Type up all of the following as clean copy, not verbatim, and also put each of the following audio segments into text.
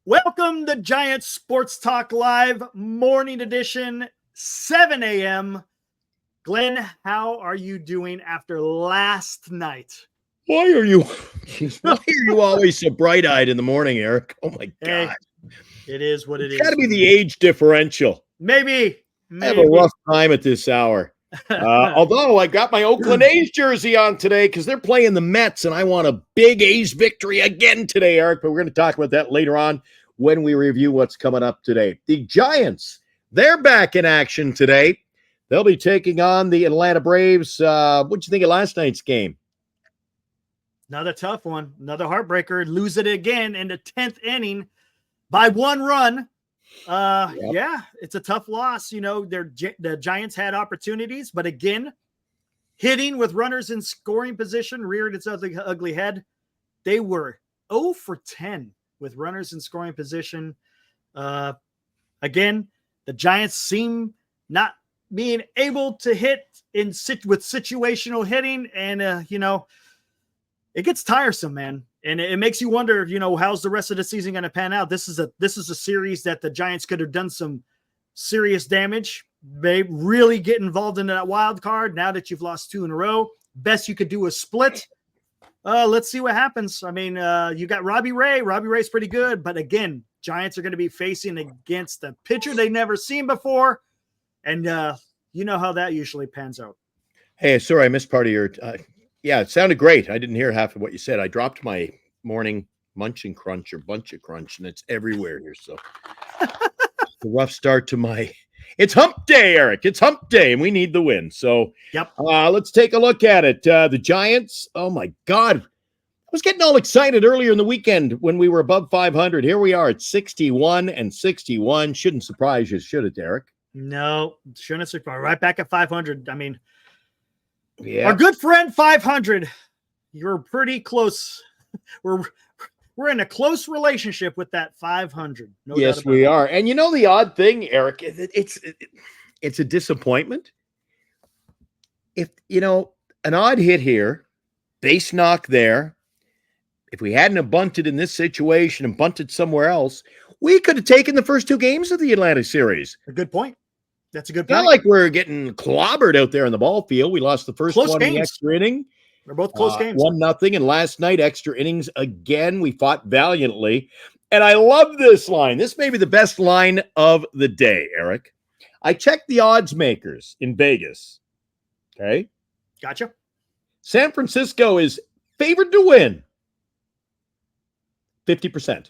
Welcome to Giants Sports Talk Live, morning edition, 7 a.m. Glenn, how are you doing after last night? Why are you always so bright-eyed in the morning, Eric? Oh, my God. It is what it is. It's got to be the age differential. Maybe. I have a rough time at this hour. Although I got my Oakland A's jersey on today because they're playing the Mets, and I want a big A's victory again today, Eric. But we're going to talk about that later on when we review what's coming up today. The Giants, they're back in action today. They'll be taking on the Atlanta Braves. What'd you think of last night's game? Another tough one. Another heartbreaker. Lose it again in the 10th inning by one run. Yeah, it's a tough loss. You know, the Giants had opportunities, but again, hitting with runners in scoring position reared its ugly head. They were 0 for 10 with runners in scoring position. Again, the Giants seem not being able to hit with situational hitting, and it gets tiresome, man. And it makes you wonder, how's the rest of the season going to pan out? This is a series that the Giants could have done some serious damage. They really get involved in that wild card now that you've lost 2 in a row. Best you could do is split. Let's see what happens. I mean, you got Robbie Ray. Robbie Ray's pretty good, but again, Giants are going to be facing against a pitcher they've never seen before, and you know how that usually pans out. Hey, sorry, I missed part of your. Yeah, it sounded great. I didn't hear half of what you said. I dropped my morning munch and crunch or bunch of crunch, and it's everywhere here. So it's a rough start to my. It's hump day, Eric. It's hump day, and we need the win. So yep. Let's take a look at it. The Giants. Oh my God, I was getting all excited earlier in the weekend when we were above 500. Here we are at 61-61. Shouldn't surprise you, should it, Derek? No, shouldn't surprise. Right back at 500. I mean. Yeah. Our good friend 500, you're pretty close. We're in a close relationship with that 500. No yes, we are. And you know the odd thing, Eric, it's a disappointment. If an odd hit here, base knock there. If we hadn't have bunted in this situation and bunted somewhere else, we could have taken the first 2 games of the Atlanta series. A good point. That's a good point. Not like we're getting clobbered out there in the ball field. We lost the first close one games. in the extra inning. They're both close games. 1-0. And last night, extra innings again. We fought valiantly. And I love this line. This may be the best line of the day, Eric. I checked the odds makers in Vegas. Okay. Gotcha. San Francisco is favored to win 50%.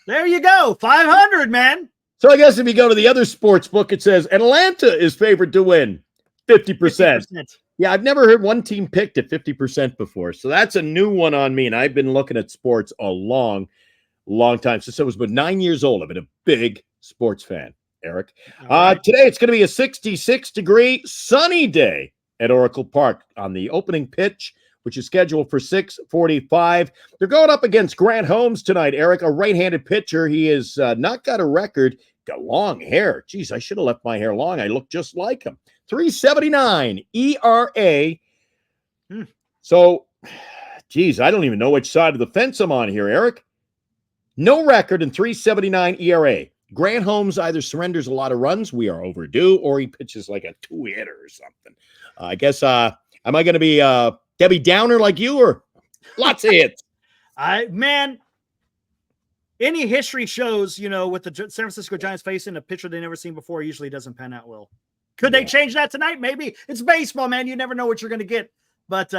There you go. 500, man. So I guess if you go to the other sports book, it says Atlanta is favored to win 50%. Yeah, I've never heard one team picked at 50% before. So that's a new one on me. And I've been looking at sports a long, long time. Since I was about 9 years old, I've been a big sports fan, Eric. Right. Today, it's going to be a 66-degree sunny day at Oracle Park on the opening pitch, which is scheduled for 6:45. They're going up against Grant Holmes tonight, Eric, a right-handed pitcher. He has not got a record. Got long hair. Geez, I should have left my hair long. I look just like him. 3.79 ERA. So, geez, I don't even know which side of the fence I'm on here, Eric. No record and 3.79 ERA. Grant Holmes either surrenders a lot of runs, we are overdue, or he pitches like a 2-hitter or something. I guess, am I going to be Debbie Downer like you, or lots of hits? Any history shows, with the San Francisco Giants facing a pitcher they never seen before, usually doesn't pan out well. Could they change that tonight? Maybe. It's baseball, man. You never know what you're going to get. But,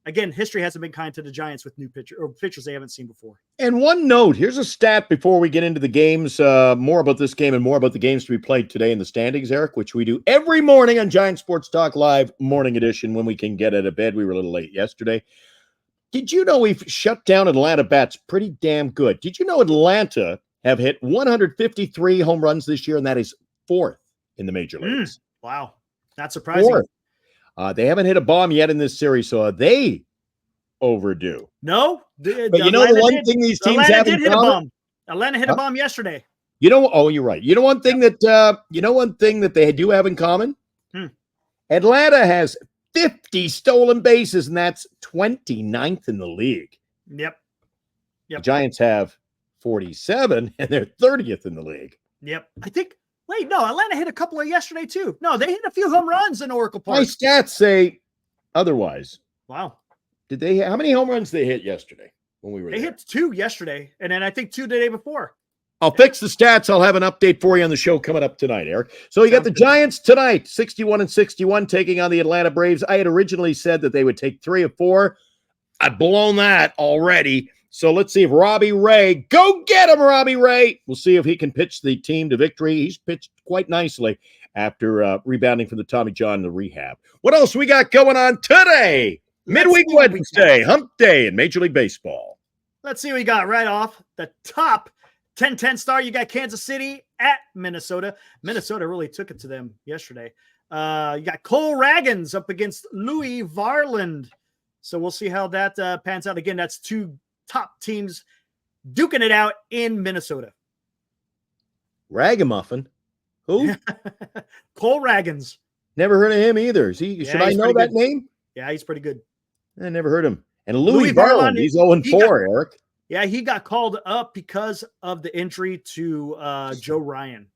again, history hasn't been kind to the Giants with new pitchers they haven't seen before. And one note, here's a stat before we get into the games, more about this game and more about the games to be played today in the standings, Eric, which we do every morning on Giant Sports Talk Live morning edition when we can get out of bed. We were a little late yesterday. Did you know we've shut down Atlanta bats pretty damn good? Did you know Atlanta have hit 153 home runs this year, and that is 4th in the major leagues? Wow. Not surprising. 4th. They haven't hit a bomb yet in this series, so are they overdue? No. But the one thing these teams have in common? Atlanta hit a bomb yesterday. You're right. You know one thing that they do have in common? Atlanta has 50 stolen bases, and that's 29th in the league. Yep. The Giants have 47, and they're 30th in the league. Yep. I think, wait, no, Atlanta hit a couple of yesterday too. No, they hit a few home runs in Oracle Park. My stats say otherwise. Wow. How many home runs they hit yesterday when we were there? They hit 2 yesterday, and then I think 2 the day before. I'll fix the stats. I'll have an update for you on the show coming up tonight, Eric. So you got the Giants tonight, 61-61, taking on the Atlanta Braves. I had originally said that they would take 3 of 4. I've blown that already. So let's see if Robbie Ray, go get him, Robbie Ray. We'll see if he can pitch the team to victory. He's pitched quite nicely after rebounding from the Tommy John in the rehab. What else we got going on today? Midweek Wednesday, hump day in Major League Baseball. Let's see what we got right off the top. 10-10 start. You got Kansas City at Minnesota. Minnesota really took it to them yesterday. You got Cole Ragans up against Louis Varland. So we'll see how that pans out. Again, that's 2 top teams duking it out in Minnesota. Ragamuffin? Who? Cole Ragans. Never heard of him either. Should I know that name? Yeah, he's pretty good. I never heard him. And Louis Varland, he's 0-4, Eric. Yeah, he got called up because of the injury to Joe Ryan.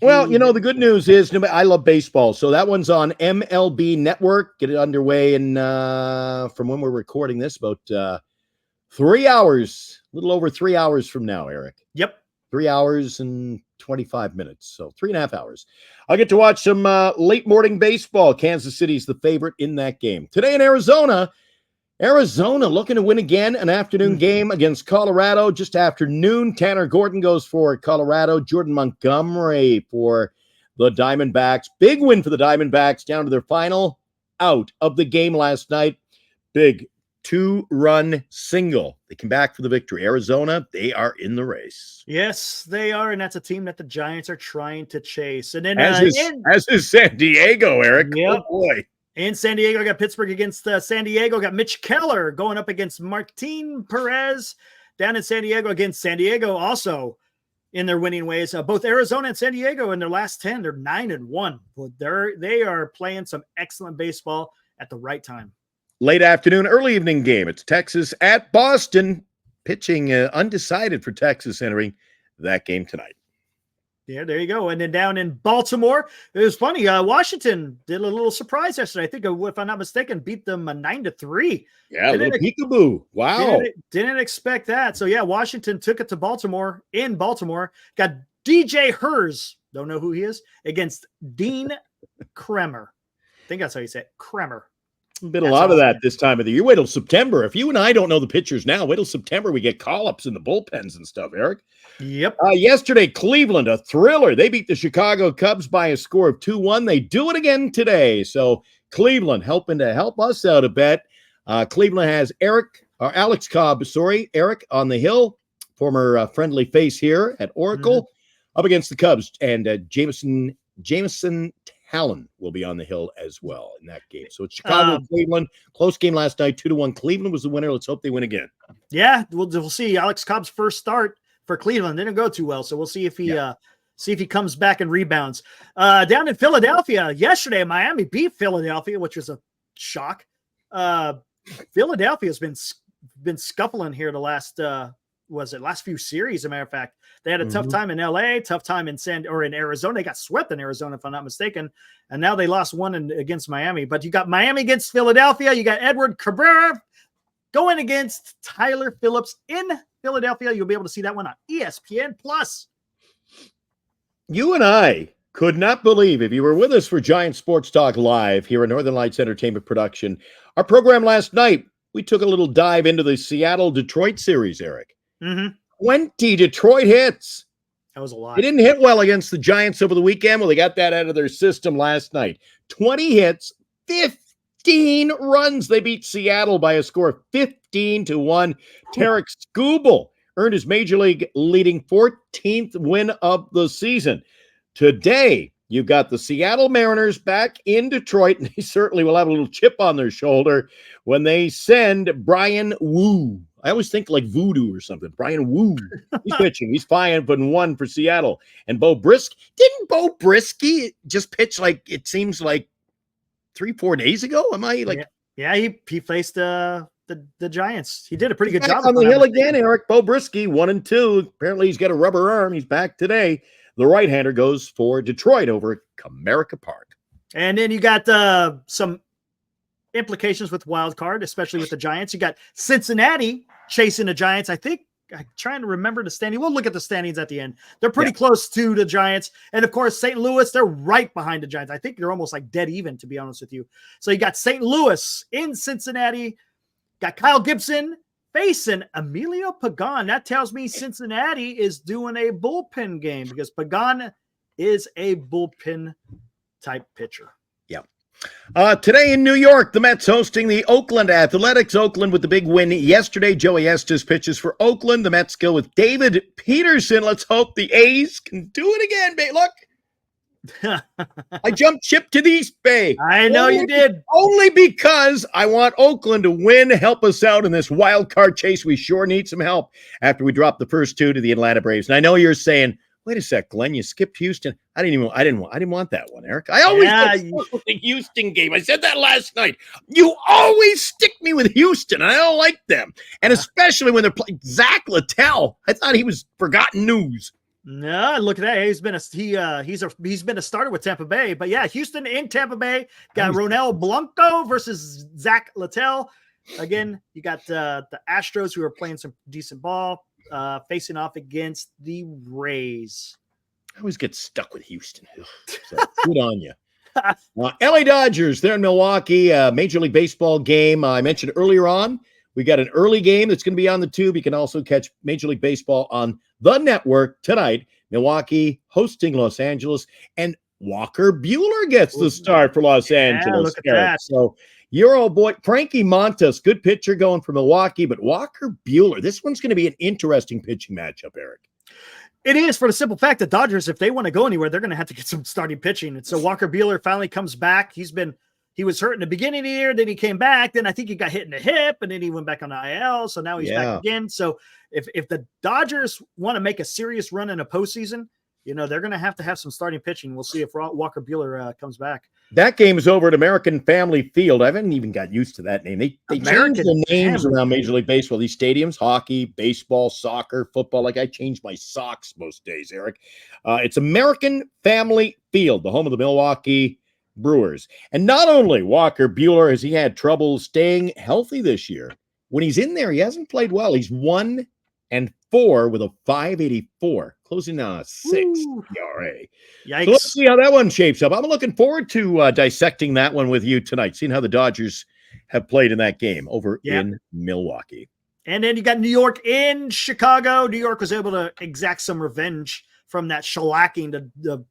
Well, the good news is I love baseball. So that one's on MLB Network. Get it underway from when we're recording this, about 3 hours, a little over 3 hours from now, Eric. Yep. 3 hours and 25 minutes. So 3.5 hours. I'll get to watch some late morning baseball. Kansas City's the favorite in that game. Today in Arizona looking to win again, an afternoon game against Colorado just after noon. Tanner Gordon goes for Colorado. Jordan Montgomery for the Diamondbacks. Big win for the Diamondbacks down to their final out of the game last night. Big 2-run single. They come back for the victory. Arizona, they are in the race. Yes, they are, and that's a team that the Giants are trying to chase. And then as is San Diego, Eric. Yep. Oh boy. In San Diego, got Pittsburgh against San Diego. Got Mitch Keller going up against Martin Perez down in San Diego. Against San Diego also in their winning ways. Both Arizona and San Diego in their last 10, they're 9-1. They are playing some excellent baseball at the right time. Late afternoon, early evening game. It's Texas at Boston. Pitching undecided for Texas entering that game tonight. Yeah, there you go. And then down in Baltimore, it was funny. Washington did a little surprise yesterday. I think, if I'm not mistaken, beat them 9-3. Yeah, a little peekaboo. Wow. Didn't expect that. So, yeah, Washington took it to Baltimore. In Baltimore, got DJ Hers, don't know who he is, against Dean Kremer. I think that's how you say it, Kremer. Been a lot of that this time of the year. Wait till September. If you and I don't know the pitchers now, wait till September. We get call-ups in the bullpens and stuff, Eric. Yep. Yesterday, Cleveland, a thriller. They beat the Chicago Cubs by a score of 2-1. They do it again today. So Cleveland helping to help us out a bit. Cleveland has Alex Cobb, Eric on the hill, former friendly face here at Oracle, up against the Cubs. And Jameson Talon will be on the hill as well in that game. So it's Chicago, Cleveland. Close game last night, 2-1. Cleveland was the winner. Let's hope they win again. Yeah, we'll see. Alex Cobb's first start for Cleveland didn't go too well, so we'll see if he comes back and rebounds. Down in Philadelphia yesterday, Miami beat Philadelphia, which was a shock. Philadelphia's been scuffling here the last few series. As a matter of fact, they had a tough time in LA, tough time in Arizona. They got swept in Arizona, if I'm not mistaken, and now they lost one against Miami. But you got Miami against Philadelphia. You got Edward Cabrera going against Tyler Phillips in Philadelphia. You'll be able to see that one on ESPN Plus. You and I could not believe, if you were with us for Giant Sports Talk Live here in Northern Lights Entertainment Production, our program last night, we took a little dive into the Seattle-Detroit series, Eric. 20 Detroit hits. That was a lot. They didn't hit well against the Giants over the weekend. Well, they got that out of their system last night. 20 hits, 15 runs. They beat Seattle by a score of 15-1. Tarek Skubal earned his major league leading 14th win of the season. Today, you've got the Seattle Mariners back in Detroit, and they certainly will have a little chip on their shoulder when they send Brian Wu. I always think like voodoo or something. Brian Wu. He's pitching. He's 5-1 for Seattle. And Bo Brisk. Didn't Bo Brisky just pitch it seems like 3-4 days ago? Am I like? Yeah, he faced the Giants. He did a pretty good Back job on the hill again, Eric. Bo Brisky, 1-2. Apparently, he's got a rubber arm. He's back today. The right-hander goes for Detroit over at Comerica Park. And then you got some implications with wild card, especially with the Giants. You got Cincinnati chasing the Giants. I think I'm trying to remember the standing. We'll look at the standings at the end. They're pretty close to the Giants. And of course, St. Louis, they're right behind the Giants. I think they're almost like dead even, to be honest with you. So you got St. Louis in Cincinnati, got Kyle Gibson facing Emilio Pagan. That tells me Cincinnati is doing a bullpen game because Pagan is a bullpen type pitcher. Today in New York, the Mets hosting the Oakland Athletics. Oakland with the big win yesterday. Joey Estes pitches for Oakland. The Mets go with David Peterson. Let's hope the A's can do it again, babe. Look, I jumped ship to the East Bay. I know you did. Only because I want Oakland to win, help us out in this wild card chase. We sure need some help after we drop the first two to the Atlanta Braves. And I know you're saying, wait a sec, Glenn, you skipped Houston. I didn't want that one, Eric. I always get the Houston game. I said that last night. You always stick me with Houston, and I don't like them. And especially when they're playing Zach Littell. I thought he was forgotten news. No, look at that. He's been a starter with Tampa Bay. But yeah, Houston in Tampa Bay got Ronel Blanco versus Zach Littell. Again, you got the Astros who are playing some decent ball. Facing off against the Rays. I always get stuck with Houston. So good on you. LA Dodgers, they're in Milwaukee. Major League Baseball game. I mentioned earlier on, we got an early game that's going to be on the tube. You can also catch Major League Baseball on the network tonight. Milwaukee hosting Los Angeles, and Walker Buehler gets the start for Los Angeles. Look at that. So your old boy, Frankie Montas, good pitcher going for Milwaukee, but Walker Buehler, this one's going to be an interesting pitching matchup, Eric. It is, for the simple fact that Dodgers, if they want to go anywhere, they're going to have to get some starting pitching. And so Walker Buehler finally comes back. He was hurt in the beginning of the year, then he came back. Then I think he got hit in the hip, and then he went back on the IL. So now he's back again. So if the Dodgers want to make a serious run in a postseason, they're going to have some starting pitching. We'll see if Walker Buehler comes back. That game is over at American Family Field. I haven't even got used to that name. They change the names around Major League Baseball. These stadiums, hockey, baseball, soccer, football. Like I change my socks most days, Eric. It's American Family Field, the home of the Milwaukee Brewers. And not only Walker Buehler has he had trouble staying healthy this year. When he's in there, he hasn't played well. He's 1-4 with a 5.84, closing on a 6 ERA. Yikes. So let's see how that one shapes up. I'm looking forward to dissecting that one with you tonight, seeing how the Dodgers have played in that game over in Milwaukee. And then you got New York in Chicago. New York was able to exact some revenge from that shellacking the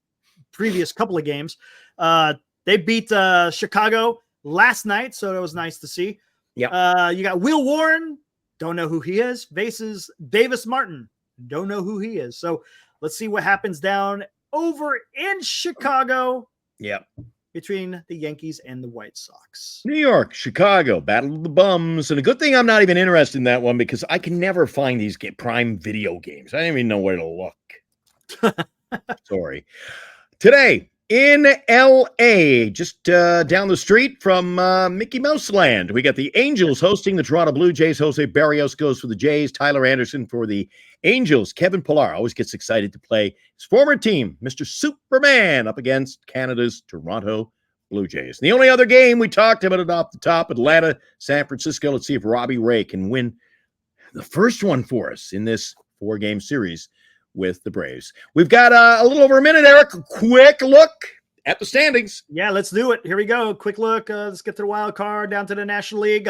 previous couple of games. They beat Chicago last night, so that was nice to see. Yeah. You got Will Warren. Don't know who he is. Faces Davis Martin. Don't know who he is. So let's see what happens down over in Chicago. Yeah. Between the Yankees and the White Sox. New York, Chicago, Battle of the Bums. And a good thing I'm not even interested in that one because I can never find these Prime Video games. I don't even know where to look. Sorry. Today in L.A., just down the street from Mickey Mouse Land, we got the Angels hosting the Toronto Blue Jays. Jose Barrios goes for the Jays. Tyler Anderson for the Angels. Kevin Pillar always gets excited to play his former team, Mr. Superman, up against Canada's Toronto Blue Jays. And the only other game we talked about it off the top, Atlanta, San Francisco. Let's see if Robbie Ray can win the first one for us in this 4-game series with the Braves. We've got a little over a minute, Eric. Quick look at the standings. Yeah, let's do it. Here we go. Quick look. Let's get to the wild card, down to the National League.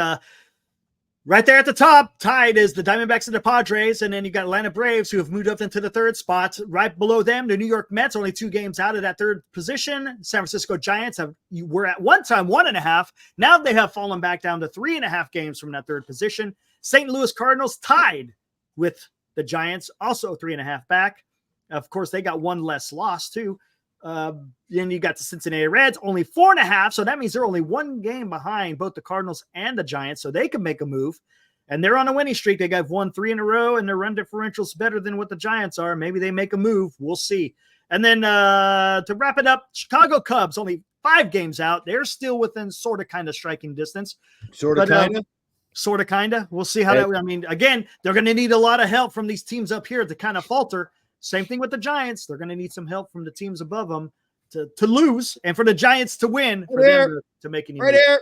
Right there at the top, tied is the Diamondbacks and the Padres, and then you got Atlanta Braves who have moved up into the third spot. Right below them, the New York Mets, only 2 games out of that third position. San Francisco Giants were at one time 1.5. Now they have fallen back down to 3.5 games from that third position. St. Louis Cardinals tied with the Giants, also 3.5 back. Of course, they got 1 less loss too. Then you got the Cincinnati Reds, only 4.5. So that means they're only 1 game behind both the Cardinals and the Giants. So they can make a move. And they're on a winning streak. They got won 3 in a row, and their run differential's better than what the Giants are. Maybe they make a move. We'll see. And then to wrap it up, Chicago Cubs, only 5 games out. They're still within sort of kind of striking distance. Sort of kind of? sort of, kind of. We'll see how that. I mean, again, they're going to need a lot of help from these teams up here to kind of falter. Same thing with the Giants. They're going to need some help from the teams above them to lose, and for the Giants to win, for them to make any. Right there.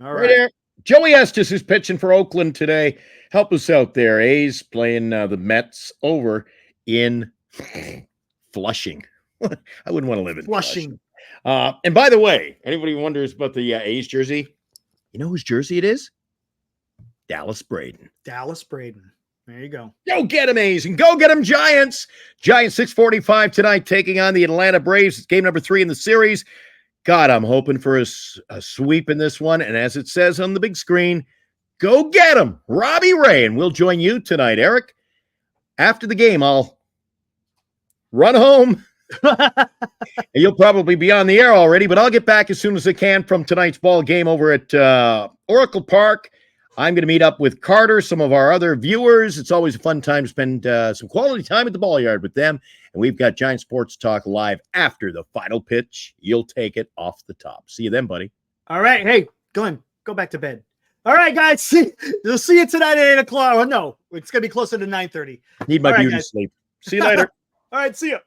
All right. Joey Estes is pitching for Oakland today. Help us out there. A's playing the Mets over in Flushing. I wouldn't want to live in Flushing. And by the way, anybody wonders about the A's jersey? You know whose jersey it is? Dallas Braden. Dallas Braden. There you go. Go get him, A's, and go get him, Giants. Giants 6:45 tonight, taking on the Atlanta Braves. It's game number 3 in the series. God, I'm hoping for a sweep in this one. And as it says on the big screen, go get him, Robbie Ray. And we'll join you tonight, Eric. After the game, I'll run home. You'll probably be on the air already, but I'll get back as soon as I can from tonight's ball game over at Oracle Park. I'm going to meet up with Carter, some of our other viewers. It's always a fun time to spend some quality time at the ball yard with them. And we've got Giant Sports Talk live after the final pitch. You'll take it off the top. See you then, buddy. All right. Hey, Glenn, go back to bed. All right, guys. We'll see you tonight at 8 o'clock. Oh, no, it's going to be closer to 9:30. Need my view to sleep. See you later. All right. See you.